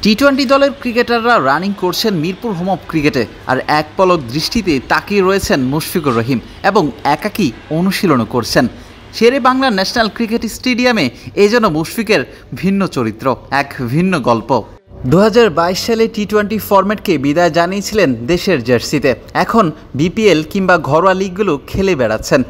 টি-20 দলের ক্রিকেটাররা রানিং করছেন মিরপুর হোম অফ ক্রিকেটে, আর এক পলক দৃষ্টিতে তাকিয়ে রয়েছেন মুশফিকুর রহিম এবং একাকী অনুশীলনও করছেন। শেরে বাংলা ন্যাশনাল ক্রিকেট স্টেডিয়ামে এই যেন মুশফিকের ভিন্ন চরিত্র, এক ভিন্ন গল্প। 2022 সালে টি-20 ফরম্যাটকে বিদায় জানিয়েছিলেন দেশের জার্সিতে। এখন বিপিএল কিংবা ঘরোয়া লিগগুলো খেলে বেড়াচ্ছেন।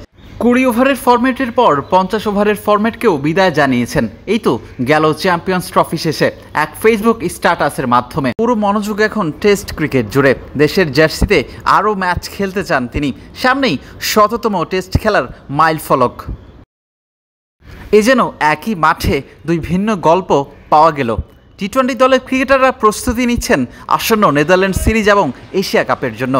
20 ওভারের ফরম্যাটের পর 50 ওভারের ফরম্যাটকেও বিদায় জানিয়েছেন। এই তো গেল চ্যাম্পিয়ন্স ট্রফি শেষে এক ফেসবুক স্ট্যাটাসের মাধ্যমে। পুরো মনোযোগ এখন টেস্ট ক্রিকেট জুড়ে। দেশের জার্সিতে আরও ম্যাচ খেলতে চান তিনি। সামনেই 100তম টেস্ট খেলার মাইল ফলক। এ যেন একই মাঠে দুই ভিন্ন গল্প পাওয়া গেল। টি-20 দলের ক্রিকেটাররা প্রস্তুতি নিচ্ছেন আসন্ন নেদারল্যান্ড সিরিজ এবং এশিয়া কাপের জন্য।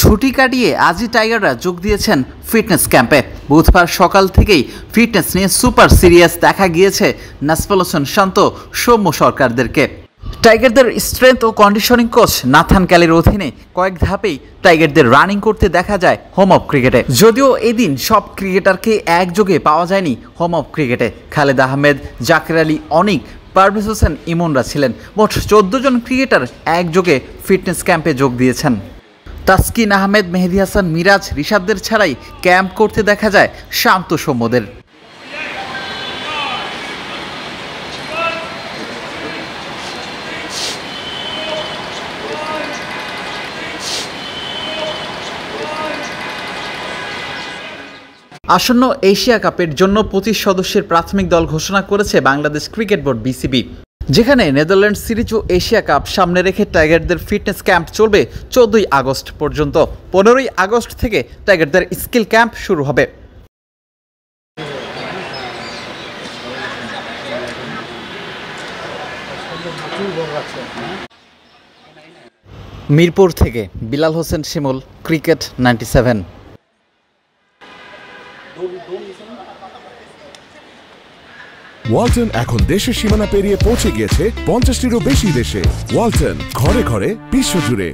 ছুটি কাটিয়ে আজই টাইগাররা যোগ দিয়েছেন ফিটনেস ক্যাম্পে। বুধবার সকাল থেকেই ফিটনেস নিয়ে সুপার সিরিয়াস দেখা গিয়েছে নাজমুল হোসেন শান্ত, সৌম্য সরকারদেরকে। টাইগারদের স্ট্রেংথ ও কন্ডিশনিং কোচ নাথান ক্যালির অধীনে কয়েক ধাপেই টাইগারদের রানিং করতে দেখা যায় হোম অফ ক্রিকেটে। যদিও এদিন সব ক্রিকেটারকে একযোগে পাওয়া যায়নি হোম অফ ক্রিকেটে। খালেদ আহমেদ, জাকির আলী, অনিক, পারভেজ হোসেন ইমনরা ছিলেন। মোট 14 জন ক্রিকেটার একযোগে ফিটনেস ক্যাম্পে যোগ দিয়েছেন। তাসকিন আহমেদ, মেহেদী হাসান, মিরাজ, রিশাদদের ছাড়াই ক্যাম্প করতে দেখা যায় শান্ত সৌম্যদের। আসন্ন এশিয়া কাপের জন্য 25 সদস্যের প্রাথমিক দল ঘোষণা করেছে বাংলাদেশ ক্রিকেট বোর্ড বিসিবি, যেখানে নেদারল্যান্ড সিরিজ ও এশিয়া কাপ সামনে রেখে টাইগারদের ফিটনেস ক্যাম্প চলবে 14ই আগস্ট পর্যন্ত। 15ই আগস্ট থেকে টাইগারদের স্কিল ক্যাম্প শুরু হবে। মিরপুর থেকে বিলাল হোসেন শিমুল, ক্রিকেট 97। ওয়ালটন এখন দেশের সীমানা পেরিয়ে পৌঁছে গিয়েছে 50টিরও বেশি দেশে। ওয়ালটন, ঘরে ঘরে বিশ্বজুড়ে।